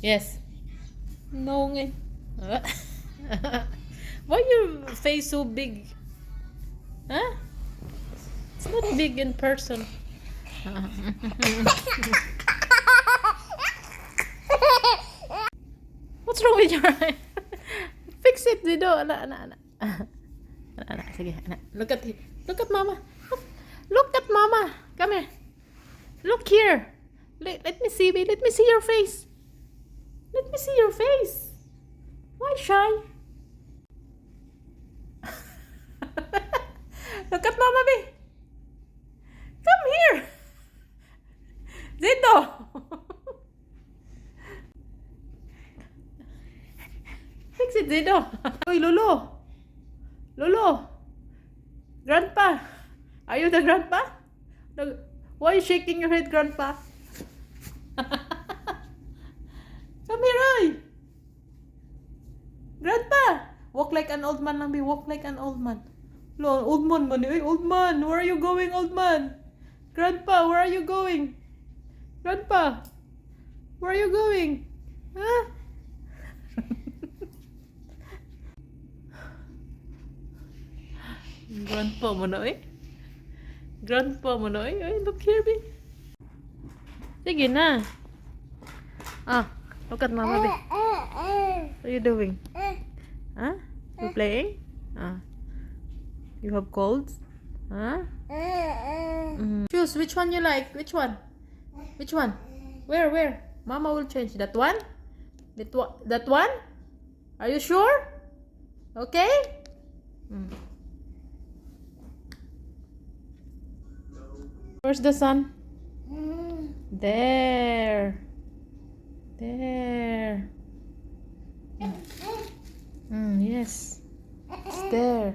Yes. No nga. Why your face so big? Huh? It's not big in person. What's wrong with your eye? Fix it, Dido. Ana. Sige, ana. Look at mama. Look at mama. Come here. Look here. Let me see, baby. Let me see your face. Let me see your face. Why shy? Look at mama, baby. Come here. Zito. Fix it, Zito. Uy, Lolo. Grandpa. Are you the grandpa? Why are you shaking your head, grandpa? Come here, oy. Grandpa. Walk like an old man lang, be. Walk like an old man. Old man, old man. Where are you going, old man? Grandpa, where are you going? Grandpa, where are you going? Huh? Grandpa mo na eh. Grandpa mo na eh. Ay, look here, be. Sige na. Look at mama, be. What are you doing? Huh? You playing? You have colds? Huh? Choose which one you like. Which one? Which one? Where? Mama will change. That one? That one? Are you sure? Okay? Where's the sun? There. Yes. It's there.